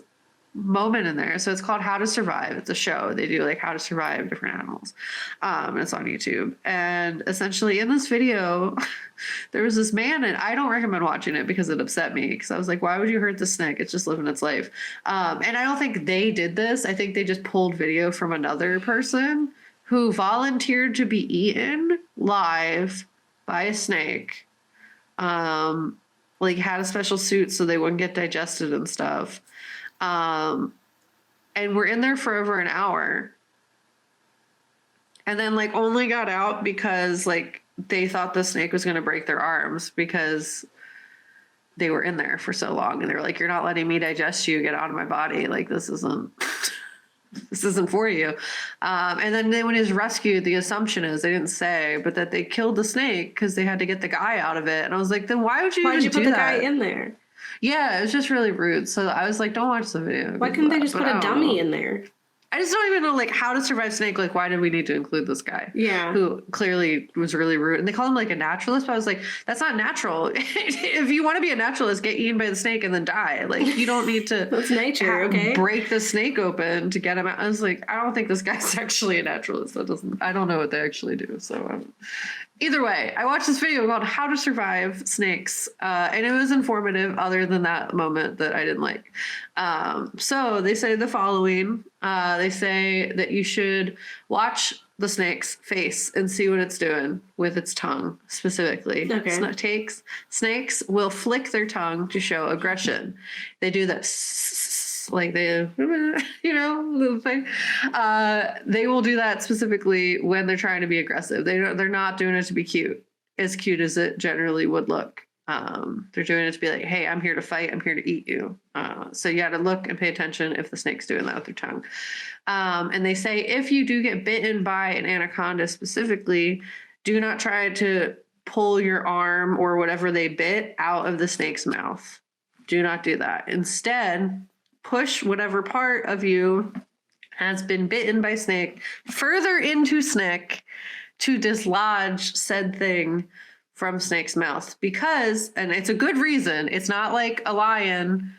moment in there. So it's called How to Survive. It's a show. They do, like, how to survive different animals. And it's on YouTube. And essentially in this video, there was this man, and I don't recommend watching it because it upset me, because I was like, why would you hurt the snake? It's just living its life. And I don't think they did this. I think they just pulled video from another person who volunteered to be eaten live by a snake. Like, had a special suit so they wouldn't get digested and stuff. And we're in there for over an hour. And then, like, only got out because, like, they thought the snake was going to break their arms because they were in there for so long. And they were like, you're not letting me digest you. Get out of my body. Like, this isn't for you. And then when he was rescued, the assumption is, they didn't say, but that they killed the snake because they had to get the guy out of it. And I was like, then why would you Why even did you do put the that? guy in there? Yeah, it was just really rude. So I was like, don't watch the video. Why couldn't they just put a dummy in there? I just don't even know, like, How to Survive Snake. Like, why did we need to include this guy? Yeah. Who clearly was really rude. And they call him, like, a naturalist. But I was like, that's not natural. If you want to be a naturalist, get eaten by the snake and then die. Like, you don't need to That's nature, okay? break the snake open to get him out. I was like, I don't think this guy's actually a naturalist. I don't know what they actually do. So either way, I watched this video called How to Survive Snakes. And it was informative, other than that moment that I didn't like. So they say the following. They say that you should watch the snake's face and see what it's doing with its tongue, specifically. Okay. Snakes will flick their tongue to show aggression. They do that, like, they, you know, the thing. They will do that specifically when they're trying to be aggressive. They're not doing it to be cute, as cute as it generally would look. They're doing it to be like, hey, I'm here to fight. I'm here to eat you. So you got to look and pay attention if the snake's doing that with their tongue. And they say, if you do get bitten by an anaconda specifically, do not try to pull your arm or whatever they bit out of the snake's mouth. Do not do that. Instead, push whatever part of you has been bitten by snake further into snake to dislodge said thing from snake's mouth. Because, and it's a good reason, it's not like a lion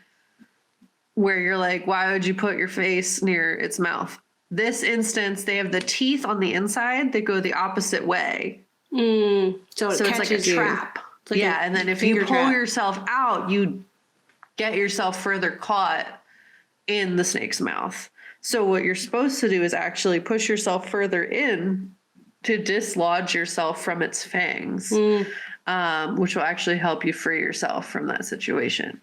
where you're like, why would you put your face near its mouth? This instance, they have the teeth on the inside that go the opposite way. So it's like a trap. Like, yeah, and then if you pull yourself out, you get yourself further caught in the snake's mouth. So what you're supposed to do is actually push yourself further in to dislodge yourself from its fangs, which will actually help you free yourself from that situation.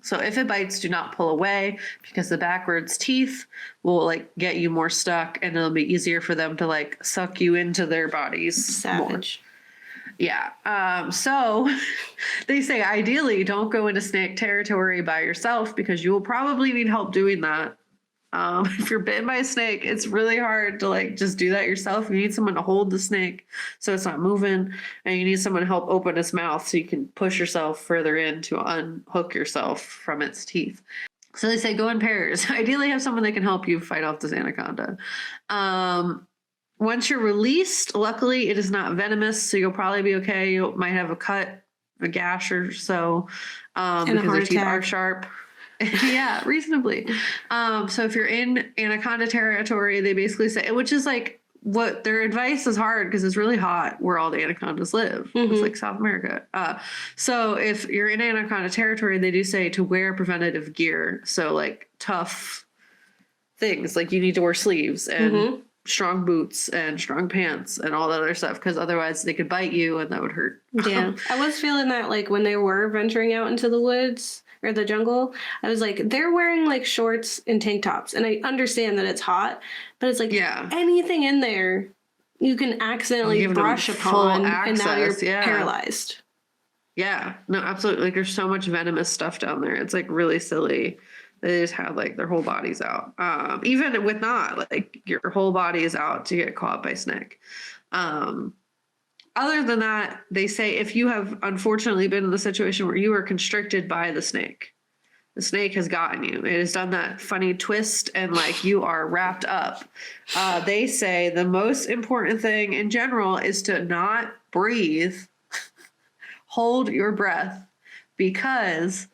So if it bites, do not pull away, because the backwards teeth will, like, get you more stuck, and it'll be easier for them to, like, suck you into their bodies. Savage. More. Yeah. So they say, ideally, don't go into snake territory by yourself, because you will probably need help doing that. If you're bitten by a snake, it's really hard to, like, just do that yourself. You need someone to hold the snake so it's not moving, and you need someone to help open its mouth so you can push yourself further in to unhook yourself from its teeth. So they say go in pairs. Ideally have someone that can help you fight off this anaconda. Once you're released, luckily it is not venomous, so you'll probably be okay. You might have a cut, a gash or so, because their teeth are sharp. Yeah, reasonably. So if you're in anaconda territory, they basically say, which is like, what their advice is hard because it's really hot where all the anacondas live. It's like South America. So if you're in anaconda territory, they do say to wear preventative gear. So, like, tough things, like you need to wear sleeves and strong boots and strong pants and all that other stuff, because otherwise they could bite you and that would hurt. Yeah. I was feeling that, like, when they were venturing out into the woods or the jungle, I was like, they're wearing, like, shorts and tank tops, and I understand that it's hot, but it's like, anything in there you can accidentally brush upon and now you're paralyzed. Yeah, no, absolutely. Like, there's so much venomous stuff down there. It's, like, really silly. They just have, like, their whole bodies out. Even with not, like, your whole body is out to get caught by snake. other than that, they say if you have unfortunately been in the situation where you are constricted by the snake has gotten you. It has done that funny twist and like you are wrapped up. They say the most important thing in general is to not breathe, hold your breath, because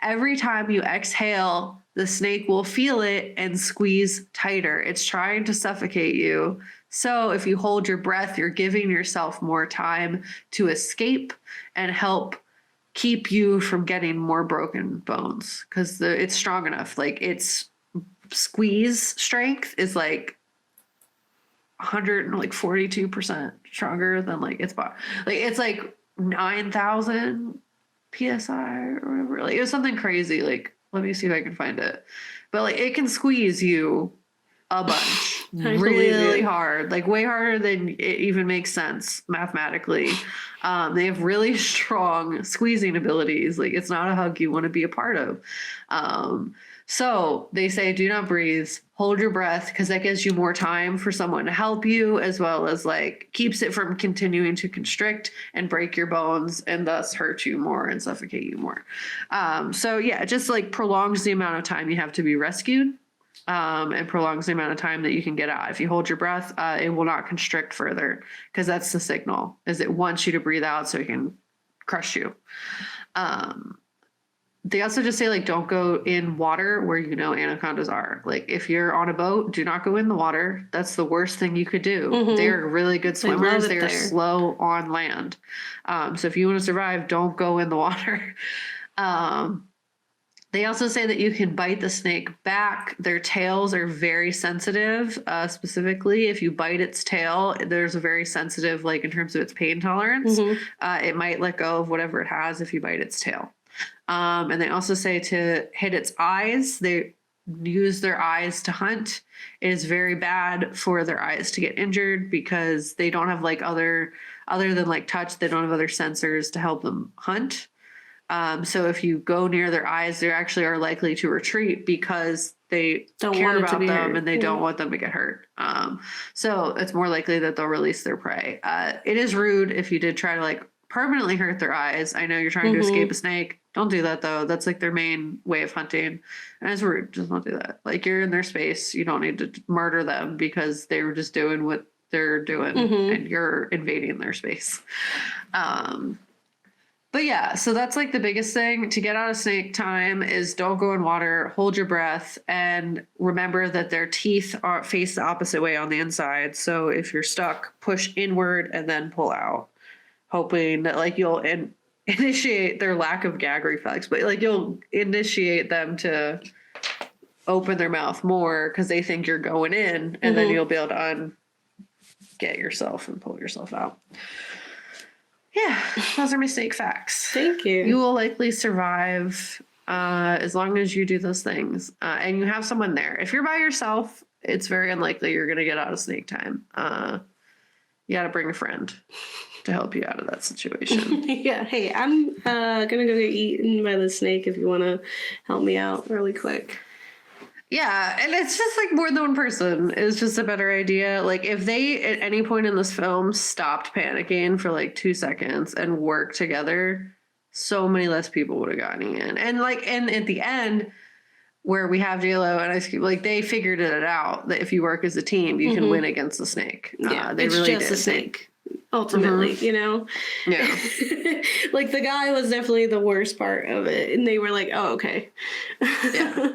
every time you exhale, the snake will feel it and squeeze tighter. It's trying to suffocate you. So if you hold your breath, you're giving yourself more time to escape and help keep you from getting more broken bones, because it's strong enough. Like its squeeze strength is like 142% stronger than like its body. Like it's like 9,000 psi or whatever. Like it was something crazy. Like let me see if I can find it. But like it can squeeze you a bunch really hard, like way harder than it even makes sense mathematically. They have really strong squeezing abilities. Like it's not a hug you want to be a part of. So they say do not breathe, hold your breath, because that gives you more time for someone to help you, as well as like keeps it from continuing to constrict and break your bones and thus hurt you more and suffocate you more. So yeah, it just like prolongs the amount of time you have to be rescued. And prolongs the amount of time that you can get out. If you hold your breath, it will not constrict further, because that's the signal, is it wants you to breathe out so it can crush you. They also just say like don't go in water where you know anacondas are. Like if you're on a boat, do not go in the water. That's the worst thing you could do. Mm-hmm. They're really good swimmers. They are slow on land. So if you want to survive, don't go in the water. They also say that you can bite the snake back. Their tails are very sensitive. Specifically, if you bite its tail, there's a very sensitive, like in terms of its pain tolerance. Mm-hmm. It might let go of whatever it has if you bite its tail. And they also say to hit its eyes. They use their eyes to hunt. It is very bad for their eyes to get injured because they don't have like other than like touch, they don't have other sensors to help them hunt. So if you go near their eyes, they actually are likely to retreat because they don't care about them and they don't want them to get hurt. So it's more likely that they'll release their prey. It is rude if you did try to like permanently hurt their eyes. I know you're trying to escape a snake. Don't do that though. That's like their main way of hunting. And it's rude. Just don't do that. Like you're in their space. You don't need to murder them because they were just doing what they're doing and you're invading their space. But yeah, so that's like the biggest thing to get out of snake time is don't go in water, hold your breath, and remember that their teeth are face the opposite way on the inside. So if you're stuck, push inward and then pull out, hoping that like you'll initiate their lack of gag reflex, but like you'll initiate them to open their mouth more because they think you're going in, and then you'll be able to get yourself and pull yourself out. Yeah, those are my snake facts. Thank you. You will likely survive as long as you do those things. And you have someone there. If you're by yourself, it's very unlikely you're going to get out of snake time. You got to bring a friend to help you out of that situation. Yeah. Hey, I'm going to go get eaten by the snake if you want to help me out really quick. Yeah, and it's just like more than one person is just a better idea. Like if they at any point in this film stopped panicking for like 2 seconds and worked together, so many less people would have gotten in. And like, and at the end where we have J-Lo and Ice Cube, like they figured it out that if you work as a team, you can win against the snake. Yeah, they it's really just did. a snake. Ultimately, you know? Yeah. Like the guy was definitely the worst part of it. And they were like, oh, okay. Yeah.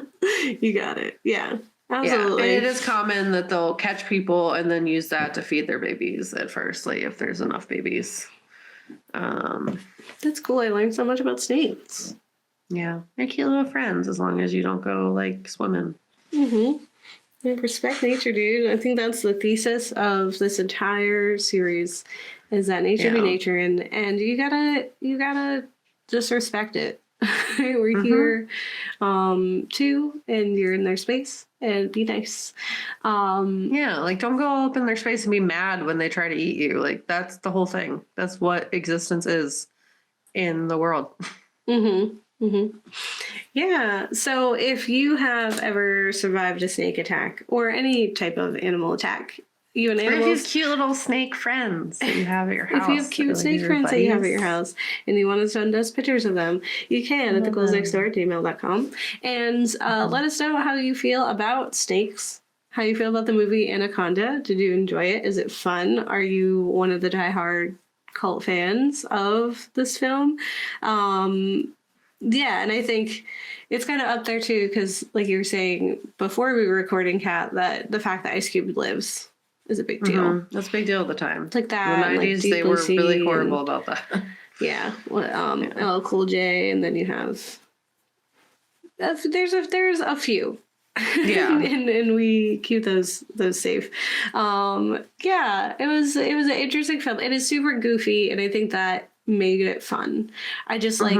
You got it. Yeah. Absolutely. Yeah. And it is common that they'll catch people and then use that to feed their babies at first, like if there's enough babies. That's cool. I learned so much about snakes. Yeah. They're cute little friends as long as you don't go like swimming. Respect nature, dude. I think that's the thesis of this entire series is that nature be nature, and you gotta just respect it. We're here too, and you're in their space, and be nice. Yeah, like don't go up in their space and be mad when they try to eat you. Like that's the whole thing. That's what existence is in the world. Yeah. So if you have ever survived a snake attack or any type of animal attack, even Or if you animals. have cute little snake friends that you have at your house. If you have cute snake friends that you have at your house and you want to send us pictures of them, you can at theghouls@gmail.com. And let us know how you feel about snakes, how you feel about the movie Anaconda. Did you enjoy it? Is it fun? Are you one of the diehard cult fans of this film? Yeah, and I think it's kind of up there too, because like you were saying before we were recording, Kat, that the fact that Ice Cube lives is a big deal. That's a big deal at the time. Like that. In the 90s, like Deep they Blue were Sea really and- horrible about that. Yeah. LL Cool J, and then you have there's a few. Yeah. and we keep those safe. Yeah, it was an interesting film. It is super goofy, and I think that made it fun. I just like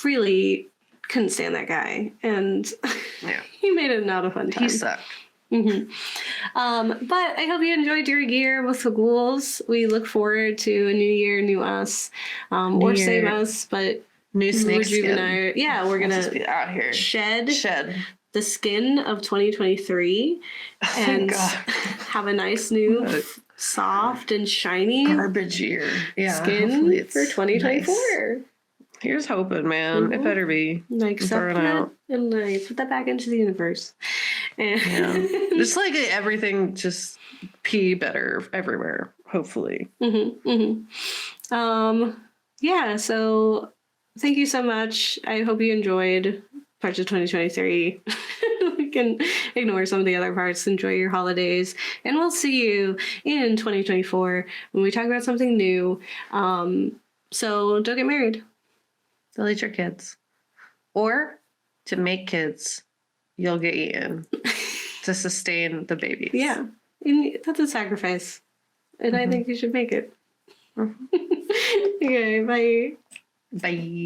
really couldn't stand that guy, and Yeah. he made it not a fun time. He sucked. But I hope you enjoyed your year with the Ghouls. We look forward to a new year, new us, or year. same us, but New snake skin. rejuvenate. Yeah, we're We'll gonna just be out here. shed the skin of 2023 and God. have a nice new soft and shiny Garbage year. Yeah. skin hopefully it's for 2024. nice. Here's hoping, man. It better be. Like suck burn that out. and like put that back into the universe. And Yeah. Just like everything, just pee better everywhere. Hopefully. Yeah, so thank you so much. I hope you enjoyed parts of 2023. We can ignore some of the other parts. Enjoy your holidays. And we'll see you in 2024 when we talk about something new. So don't get married. Delete your kids. Or to make kids, you'll get eaten to sustain the babies. Yeah. And that's a sacrifice. And I think you should make it. Okay, bye. Bye.